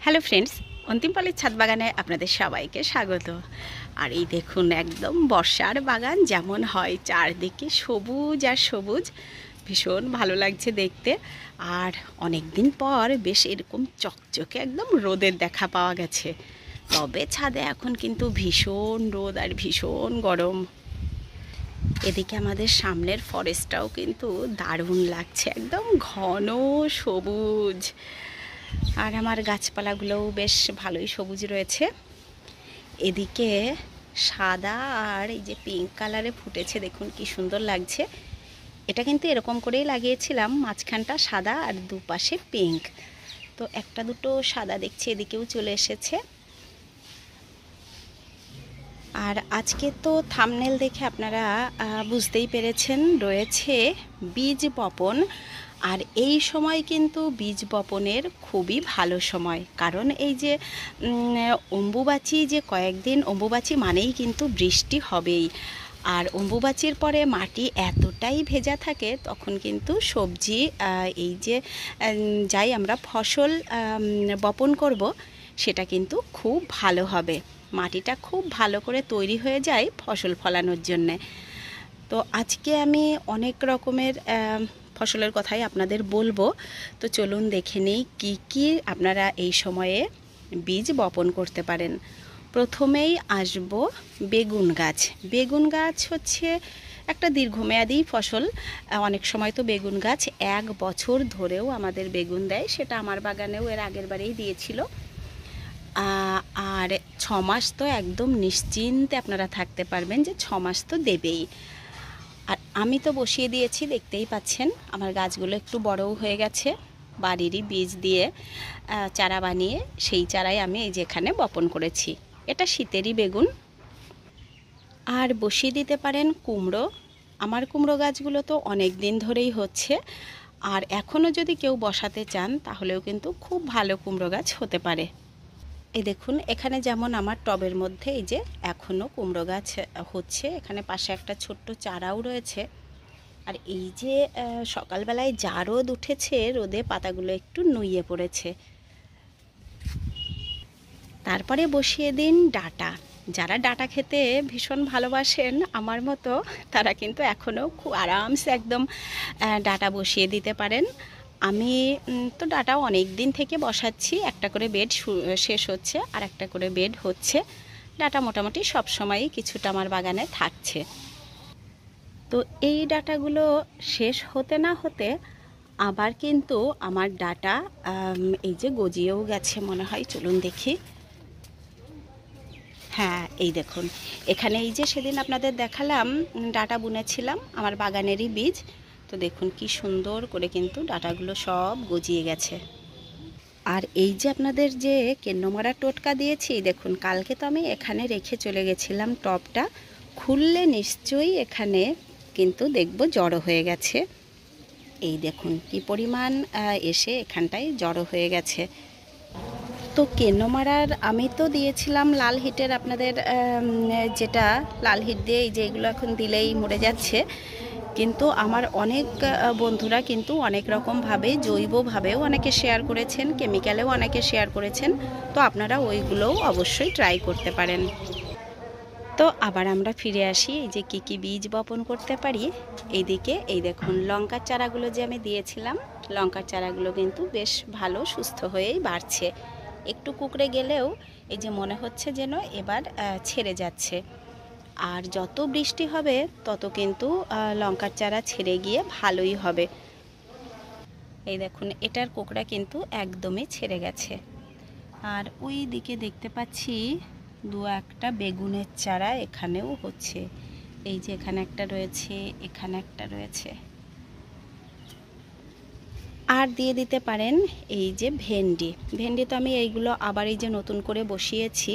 Hello friends, অন্তিম পালের ছাদ বাগানে আপনাদের সবাইকে স্বাগত। আর এই দেখুন, একদম বর্ষার বাগান যেমন হয়, চারদিকে সবুজ আর সবুজ, ভীষণ ভালো লাগছে দেখতে। আর অনেক দিন পর বেশ এরকম চকচকে একদম রোদের দেখা পাওয়া গেছে। তবে ছাদে এখন কিন্তু ভীষণ রোদ আর ভীষণ গরম। এদিকে আমাদের সামনের ফরেস্টটাও কিন্তু দারুণ লাগছে, একদম ঘন সবুজ। আর আমার গাছপালাগুলোও বেশ ভালোই সবুজ রয়েছে। এদিকে সাদা আর এই যে পিঙ্ক কালারে ফুটেছে, দেখুন কি সুন্দর লাগছে। এটা কিন্তু এরকম করেই লাগিয়েছিলাম, মাঝখানটা সাদা আর দুপাশে পিঙ্ক। তো একটা দুটো সাদা দেখছি এদিকেও চলে এসেছে। আর আজকে তো থাম্বনেল দেখে আপনারা বুঝতেই পেরেছেন, রয়েছে বীজ বপন। আর এই সময় কিন্তু বীজ বপনের খুবই ভালো সময়, কারণ এই যে অম্বুবাচী, যে কয়েকদিন অম্বুবাচী মানেই কিন্তু বৃষ্টি হবেই। আর অম্বুবাচীর পরে মাটি এতটাই ভেজা থাকে, তখন কিন্তু সবজি, এই যে যাই আমরা ফসল বপন করব, সেটা কিন্তু খুব ভালো হবে। মাটিটা খুব ভালো করে তৈরি হয়ে যায় ফসল ফলানোর জন্যে। তো আজকে আমি অনেক রকমের ফসলের কথাই আপনাদের বলবো। তো চলুন দেখে নিই কী কী আপনারা এই সময়ে বীজ বপন করতে পারেন। প্রথমেই আসবো বেগুন গাছ। বেগুন গাছ হচ্ছে একটা দীর্ঘমেয়াদী ফসল। অনেক সময় তো বেগুন গাছ 1 বছর ধরেও আমাদের বেগুন দেয়, সেটা আমার বাগানেও এর আগের বারেই দিয়েছিল। আর 6 মাস তো একদম নিশ্চিন্তে আপনারা থাকতে পারবেন যে 6 মাস তো দেবেই। আর আমি তো বসিয়ে দিয়েছি, দেখতেই পাচ্ছেন আমার গাছগুলো একটু বড়ও হয়ে গেছে। বাড়িরই বীজ দিয়ে চারা বানিয়ে সেই চারাই আমি এই যেখানে বপন করেছি। এটা শীতেরই বেগুন। আর বসিয়ে দিতে পারেন কুমড়ো। আমার কুমড়ো গাছগুলো তো অনেক দিন ধরেই হচ্ছে, আর এখনও যদি কেউ বসাতে চান তাহলেও কিন্তু খুব ভালো কুমড়ো গাছ হতে পারে। এই দেখুন, এখানে যেমন আমার টবের মধ্যে এই যে এখনও কুমড়ো গাছ হচ্ছে, এখানে পাশে একটা ছোট্ট চারাও রয়েছে। আর এই যে সকালবেলায় যা রোদ উঠেছে, রোদে পাতাগুলো একটু নুইয়ে পড়েছে। তারপরে বসিয়ে দিন ডাঁটা। যারা ডাঁটা খেতে ভীষণ ভালোবাসেন আমার মতো, তারা কিন্তু এখনও খুব আরামসে একদম ডাঁটা বসিয়ে দিতে পারেন। আমি তো ডাঁটা অনেক দিন থেকে বসাচ্ছি, একটা করে বেড শেষ হচ্ছে আর একটা করে বেড হচ্ছে। ডাঁটা মোটামুটি সব সময়ই কিছুটা আমার বাগানে থাকছে। তো এই ডাঁটাগুলো শেষ হতে না হতে আবার কিন্তু আমার ডাঁটা এই যে গজিয়েও গেছে মনে হয়। চলুন দেখি। হ্যাঁ, এই দেখুন, এখানে এই যে সেদিন আপনাদের দেখালাম ডাঁটা বুনেছিলাম আমার বাগানেরই বীজ। তো দেখুন কি সুন্দর করে কিন্তু ডাঁটাগুলো সব গজিয়ে গেছে। আর এই যে আপনাদের যে কেন্নমারা টোটকা দিয়েছি, দেখুন কালকে তো আমি এখানে রেখে চলে গেছিলাম। টবটা খুললে নিশ্চয়ই এখানে কিন্তু দেখব জড়ো হয়ে গেছে। এই দেখুন কি পরিমাণ এসে এখানটায় জড়ো হয়ে গেছে। তো কেন্নমারার আমি তো দিয়েছিলাম লাল হিটের, আপনাদের যেটা লাল হিট দিয়ে এই যে এগুলো এখন দিলেই মরে যাচ্ছে। কিন্তু আমার অনেক বন্ধুরা কিন্তু অনেক রকমভাবে, জৈবভাবেও অনেকে শেয়ার করেছেন, কেমিক্যালেও অনেকে শেয়ার করেছেন। তো আপনারা ওইগুলোও অবশ্যই ট্রাই করতে পারেন। তো আবার আমরা ফিরে আসি, এই যে কী বীজ বপন করতে পারি। এইদিকে এই দেখুন লঙ্কার চারাগুলো যে আমি দিয়েছিলাম, লঙ্কার চারাগুলো কিন্তু বেশ ভালো সুস্থ হয়েই বাড়ছে। একটু কুকড়ে গেলেও এই যে মনে হচ্ছে যেন এবার ছেড়ে যাচ্ছে। আর যত বৃষ্টি হবে তত কিন্তু লঙ্কার চারা ছেড়ে গিয়ে ভালোই হবে। এই দেখুন এটার কোকড়া কিন্তু একদমই ছেড়ে গেছে। আর ওই দিকে দেখতে পাচ্ছি 2-1টা বেগুনের চারা এখানেও হচ্ছে। এই যে এখানে একটা রয়েছে, এখানে একটা রয়েছে। আর দিয়ে দিতে পারেন এই যে ভেন্ডি। ভেন্ডি তো আমি এইগুলো আবার এই যে নতুন করে বসিয়েছি।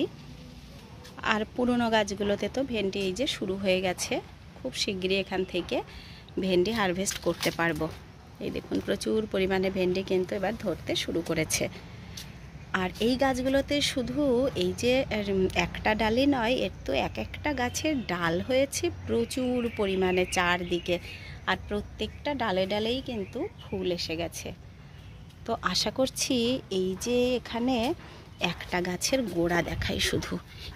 আর পুরনো গাছগুলোতে তো ভেন্ডি এই যে শুরু হয়ে গেছে। খুব শিগগিরই এখান থেকে ভেন্ডি হারভেস্ট করতে পারবো। এই দেখুন প্রচুর পরিমাণে ভেন্ডি কিন্তু এবার ধরতে শুরু করেছে। আর এই গাছগুলোতে শুধু এই যে একটা ডালই নয়, এর তো একটা গাছের ডাল হয়েছে প্রচুর পরিমাণে চারদিকে। আর প্রত্যেকটা ডালে ডালেই কিন্তু ফুল এসে গেছে। তো আশা করছি এই যে এখানে একটা গাছের গোড়া দেখাই শুধু,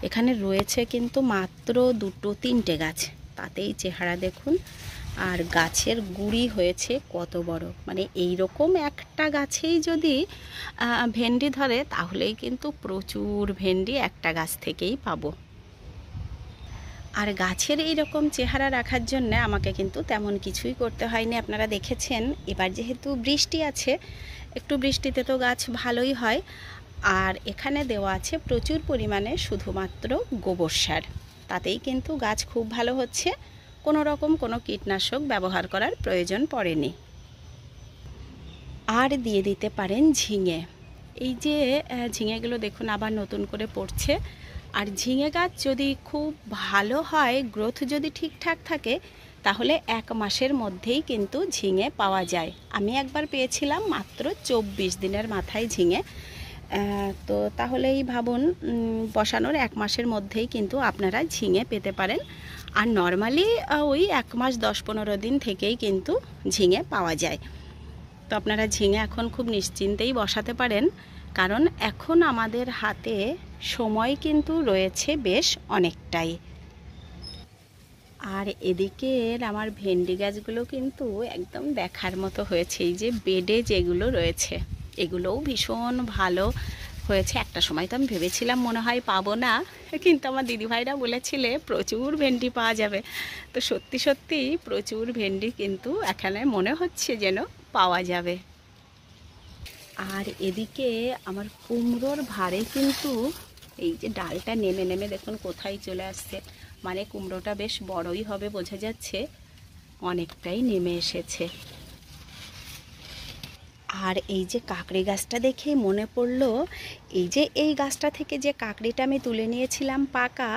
এখানে রয়েছে কিন্তু মাত্র 2-3টে গাছ, তাতেই চেহারা দেখুন। আর গাছের গুঁড়ি হয়েছে কত বড়, মানে এই রকম একটা গাছেই যদি ভেন্ডি ধরে তাহলেই কিন্তু প্রচুর ভেন্ডি একটা গাছ থেকেই পাবো। আর গাছের এই রকম চেহারা রাখার জন্য আমাকে কিন্তু তেমন কিছুই করতে হয়নি, আপনারা দেখেছেন। এবার যেহেতু বৃষ্টি আছে, একটু বৃষ্টিতে তো গাছ ভালোই হয়। আর এখানে দেওয়া আছে প্রচুর পরিমাণে শুধুমাত্র গোবর সার, তাতেই কিন্তু গাছ খুব ভালো হচ্ছে, কোনো রকম কোনো কীটনাশক ব্যবহার করার প্রয়োজন পড়েনি। আর দিয়ে দিতে পারেন ঝিঙে। এই যে ঝিঙেগুলো দেখুন আবার নতুন করে পড়ছে। আর ঝিঙে গাছ যদি খুব ভালো হয়, গ্রোথ যদি ঠিকঠাক থাকে, তাহলে 1 মাসের মধ্যেই কিন্তু ঝিঙে পাওয়া যায়। আমি একবার পেয়েছিলাম মাত্র 24 দিনের মাথায় ঝিঙে। তো তাহলেই ভাবুন, বসানোর 1 মাসের মধ্যেই কিন্তু আপনারা ঝিঙে পেতে পারেন। আর নর্মালি ওই 1 মাস 10-15 দিন থেকেই কিন্তু ঝিঙে পাওয়া যায়। তো আপনারা ঝিঙে এখন খুব নিশ্চিন্তেই বসাতে পারেন, কারণ এখন আমাদের হাতে সময় কিন্তু রয়েছে বেশ অনেকটাই। আর এদিকে আমার ভেন্ডি গাছগুলো কিন্তু একদম দেখার মতো হয়েছে। এই যে বেডে যেগুলো রয়েছে এগুলোও ভীষণ ভালো হয়েছে। একটা সময় তো আমি ভেবেছিলাম মনে হয় পাবো না, কিন্তু আমার দিদিভাইরা বলেছিলে প্রচুর ভেন্ডি পাওয়া যাবে। তো সত্যি সত্যি প্রচুর ভেন্ডি কিন্তু এখানে মনে হচ্ছে যেন পাওয়া যাবে। আর এদিকে আমার কুমড়োর ভারে কিন্তু এই যে ডালটা নেমে নেমে দেখুন কোথায় চলে আসছে, মানে কুমড়োটা বেশ বড়ই হবে বোঝা যাচ্ছে, অনেকটাই নেমে এসেছে। আর এই যে কাকড়ি গাছটা দেখে মনে পড়লো, এই যে এই গাছটা থেকে যে কাকড়িটা আমি তুলে নিয়েছিলাম পাকা,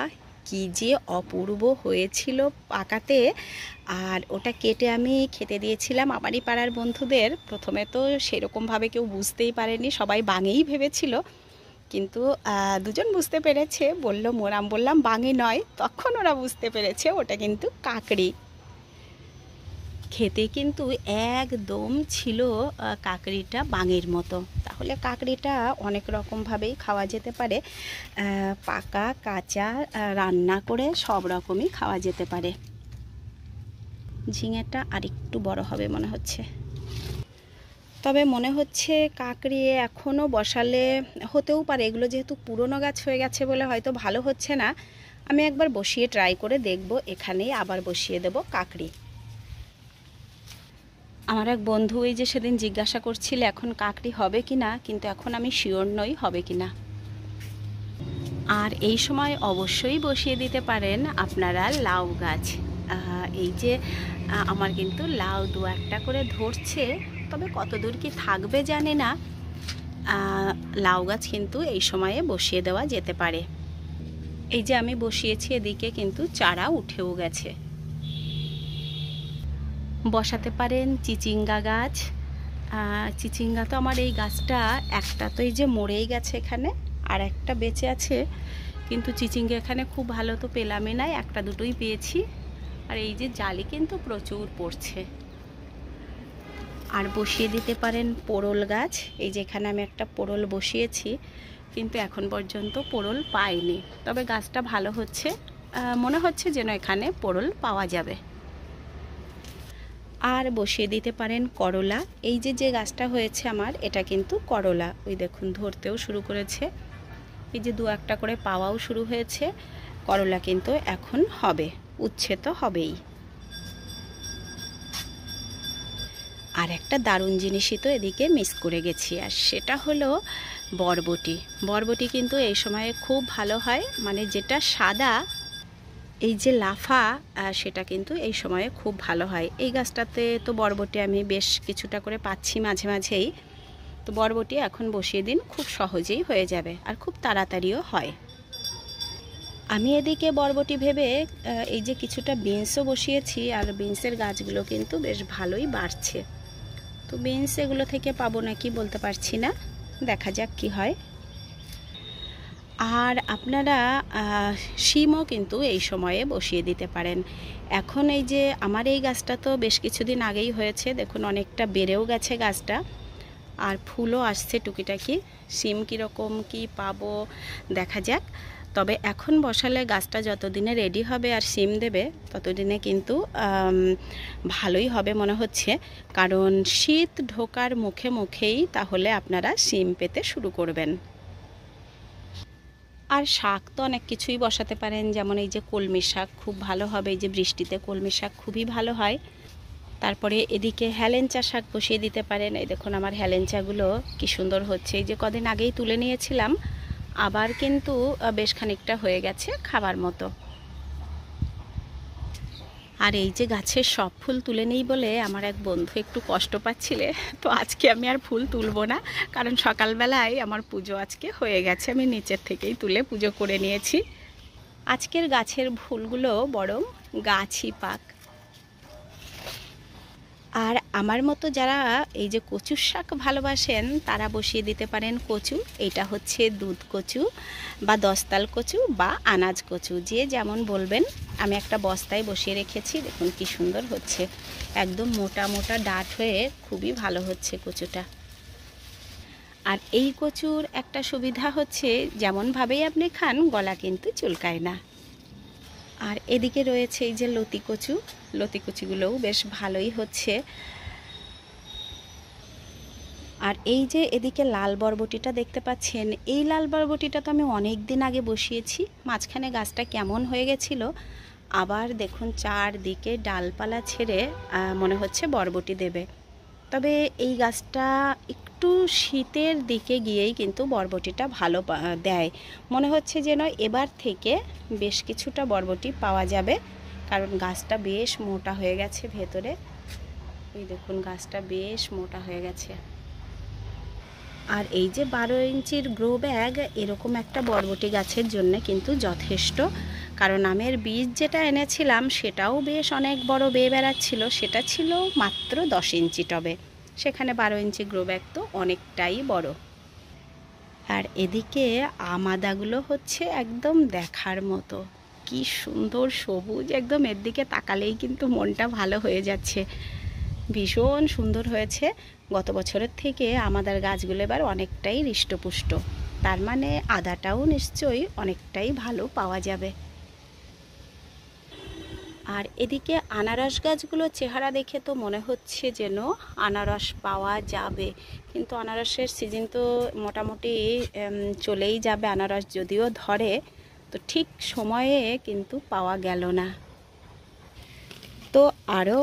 কি যে অপূর্ব হয়েছিল পাকাতে। আর ওটা কেটে আমি খেতে দিয়েছিলাম আমারই পাড়ার বন্ধুদের। প্রথমে তো সেরকমভাবে কেউ বুঝতেই পারেনি, সবাই বাঙেই ভেবেছিল, কিন্তু দুজন বুঝতে পেরেছে, বলল মোরাম, বললাম বাঙে নয়, তখন ওরা বুঝতে পেরেছে ওটা কিন্তু কাকড়ি। খেতে কিন্তু একদম ছিল কাকড়িটা বাঙের মতো। তাহলে কাকড়িটা অনেক রকমভাবেই খাওয়া যেতে পারে, পাকা কাঁচা রান্না করে সব রকমই খাওয়া যেতে পারে। ঝিঙেটা আরেকটু বড় হবে মনে হচ্ছে, তবে মনে হচ্ছে কাকড়ি এখনও বসালে হতেও পারে। এগুলো যেহেতু পুরনো গাছ হয়ে গেছে বলে হয়তো ভালো হচ্ছে না। আমি একবার বসিয়ে ট্রাই করে দেখব, এখানেই আবার বসিয়ে দেব কাকড়ি। আমার এক বন্ধু এই যে সেদিন জিজ্ঞাসা করছিল এখন কাকড়ি হবে কি না, কিন্তু এখন আমি শিওর নই হবে কি না। আর এই সময় অবশ্যই বসিয়ে দিতে পারেন আপনারা লাউ গাছ। এই যে আমার কিন্তু লাউ 2-1টা করে ধরছে, তবে কত দূর কি থাকবে জানি না। লাউ গাছ কিন্তু এই সময়ে বসিয়ে দেওয়া যেতে পারে। এই যে আমি বসিয়েছি, এদিকে কিন্তু চারা উঠেও গেছে। বসাতে পারেন চিচিঙ্গা গাছ। চিচিঙ্গা তো আমার এই গাছটা একটা তো এই যে মরেই গেছে এখানে, আর একটা বেঁচে আছে, কিন্তু চিচিঙ্গা এখানে খুব ভালো তো পেলামই না, 1-2টোই পেয়েছি। আর এই যে জালি কিন্তু প্রচুর পড়ছে। আর বসিয়ে দিতে পারেন পোড়ল গাছ। এই যে এখানে আমি একটা পোড়ল বসিয়েছি, কিন্তু এখন পর্যন্ত পোড়ল পাইনি, তবে গাছটা ভালো হচ্ছে, মনে হচ্ছে যেন এখানে পোড়ল পাওয়া যাবে। আর বসিয়ে দিতে পারেন করলা। এই যে যে গাছটা হয়েছে আমার, এটা কিন্তু করলা, ওই দেখুন ধরতেও শুরু করেছে, এই যে 2-1টা করে পাওয়াও শুরু হয়েছে। করলা কিন্তু এখন হবে, উচ্ছে তো হবেই। আর একটা দারুণ জিনিসই তো এদিকে মিস করে গেছি, আর সেটা হলো বরবটি। বরবটি কিন্তু এই সময়ে খুব ভালো হয়, মানে যেটা সাদা এই যে লাফা, সেটা কিন্তু এই সময়ে খুব ভালো হয়। এই গাছটাতে তো বরবটি আমি বেশ কিছুটা করে পাচ্ছি মাঝে মাঝেই। তো বরবটি এখন বসিয়ে দিন, খুব সহজেই হয়ে যাবে আর খুব তাড়াতাড়িও হয়। আমি এদিকে বরবটি ভেবে এই যে কিছুটা বিনসও বসিয়েছি, আর বিনসের গাছগুলো কিন্তু বেশ ভালোই বাড়ছে। তো বিনস এগুলো থেকে পাবো নাকি বলতে পারছি না, দেখা যাক কি হয়। আর আপনারা শিমও কিন্তু এই সময়ে বসিয়ে দিতে পারেন। এখন এই যে আমার এই গাছটা তো বেশ কিছুদিন আগেই হয়েছে, দেখুন অনেকটা বেড়েও গেছে গাছটা। আর ফুলও আসছে টুকিটাকি। সিম কীরকম কি পাবো দেখা যাক। তবে এখন বসালে গাছটা যতদিনে রেডি হবে আর সিম দেবে ততদিনে কিন্তু ভালোই হবে মনে হচ্ছে, কারণ শীত ঢোকার মুখে মুখেই তাহলে আপনারা সিম পেতে শুরু করবেন। আর শাক তো অনেক কিছুই বসাতে পারেন, যেমন এই যে কলমি শাক খুব ভালো হবে, এই যে বৃষ্টিতে কলমি শাক খুবই ভালো হয়। তারপরে এদিকে হেলেঞ্চা শাক বসিয়ে দিতে পারেন। এই দেখুন আমার হেলেঞ্চাগুলো কি সুন্দর হচ্ছে, এই যে কদিন আগেই তুলে নিয়েছিলাম, আবার কিন্তু বেশ খানিকটা হয়ে গেছে খাবার মতো। আর এই যে গাছের সব ফুল তুলে নেই বলে আমার এক বন্ধু একটু কষ্ট পাচ্ছিলে, তো আজকে আমি আর ফুল তুলব না, কারণ সকালবেলায় আমার পুজো আজকে হয়ে গেছে, আমি নিচের থেকেই তুলে পুজো করে নিয়েছি। আজকের গাছের ফুলগুলো বরং গাছই পাক। আর আমার মতো যারা এই যে কচুর শাক ভালোবাসেন তারা বসিয়ে দিতে পারেন কচু। এটা হচ্ছে দুধ কচু বা দশতাল কচু বা আনাজ কচু, যে যেমন বলবেন। আমি একটা বস্তায় বসিয়ে রেখেছি, দেখুন কি সুন্দর হচ্ছে, একদম মোটা মোটা ডাঁট হয়ে খুবই ভালো হচ্ছে কচুটা। আর এই কচুর একটা সুবিধা হচ্ছে যেমনভাবেই আপনি খান গলা কিন্তু চুলকায় না। আর এদিকে রয়েছে এই যে লতি কচু, লতি কচুগুলোও বেশ ভালোই হচ্ছে। আর এই যে এদিকে লাল বরবটিটা দেখতে পাচ্ছেন, এই লাল বরবটিটা তো আমি অনেক দিন আগে বসিয়েছি, মাঝখানে গাছটা কেমন হয়ে গেছিল, আবার দেখুন চারদিকে ডালপালা ছেড়ে মনে হচ্ছে বরবটি দেবে। তবে এই গাছটা একটু শীতের দিকে গিয়েই কিন্তু বরবটিটা ভালো দেয়, মনে হচ্ছে যেন এবার থেকে বেশ কিছুটা বরবটি পাওয়া যাবে, কারণ গাছটা বেশ মোটা হয়ে গেছে ভেতরে। এই দেখুন গাছটা বেশ মোটা হয়ে গেছে। আর এই যে 12 ইঞ্চির গ্রো ব্যাগ এরকম একটা বরবটি গাছের জন্য কিন্তু যথেষ্ট, কারণ আমের বীজ যেটা এনেছিলাম সেটাও বেশ অনেক বড় বেয়ে বেড়াচ্ছিল, সেটা ছিল মাত্র 10 ইঞ্চি টবে, সেখানে 12 ইঞ্চি গ্রো ব্যাগ তো অনেকটাই বড়। আর এদিকে আমাদাগুলো হচ্ছে একদম দেখার মতো, কি সুন্দর সবুজ, একদম এর দিকে তাকালেই কিন্তু মনটা ভালো হয়ে যাচ্ছে, ভীষণ সুন্দর হয়েছে। গত বছরের থেকে আমাদের গাছগুলো এবার অনেকটাই হৃষ্টপুষ্ট, তার মানে আদাটাও নিশ্চয়ই অনেকটাই ভালো পাওয়া যাবে। আর এদিকে আনারস গাছগুলোর চেহারা দেখে তো মনে হচ্ছে যেন আনারস পাওয়া যাবে, কিন্তু আনারসের সিজন তো মোটামুটি চলেই যাবে, আনারস যদিও ধরে তো ঠিক সময়ে কিন্তু পাওয়া গেল না। তো আরও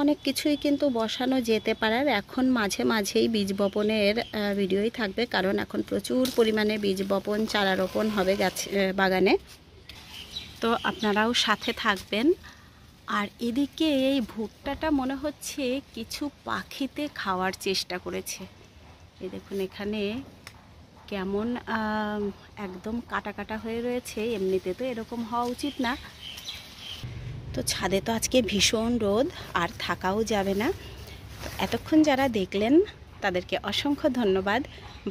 অনেক কিছুই কিন্তু বসানো যেতে পারার, এখন মাঝে মাঝেই বীজ বপনের ভিডিওই থাকবে, কারণ এখন প্রচুর পরিমাণে বীজ বপন চারা রোপণ হবে গাছ বাগানে, তো আপনারাও সাথে থাকবেন। আর এদিকে এই ভুট্টাটা মনে হচ্ছে কিছু পাখিতে খাওয়ার চেষ্টা করেছে, এই দেখুন এখানে কেমন একদম কাটা কাটা হয়ে রয়েছে, এমনিতে তো এরকম হওয়া উচিত না। তো ছাদে তো আজকে ভীষণ রোদ, আর থাকাও যাবে না। এতক্ষণ যারা দেখলেন তাদেরকে অসংখ্য ধন্যবাদ,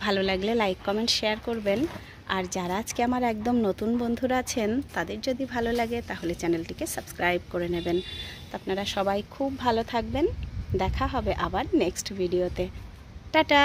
ভালো লাগলে লাইক কমেন্ট শেয়ার করবেন। আর যারা আজকে আমার একদম নতুন বন্ধুরা আছেন তাদের যদি ভালো লাগে তাহলে চ্যানেলটিকে সাবস্ক্রাইব করে নেবেন। তো আপনারা সবাই খুব ভালো থাকবেন, দেখা হবে আবার নেক্সট ভিডিওতে। টাটা।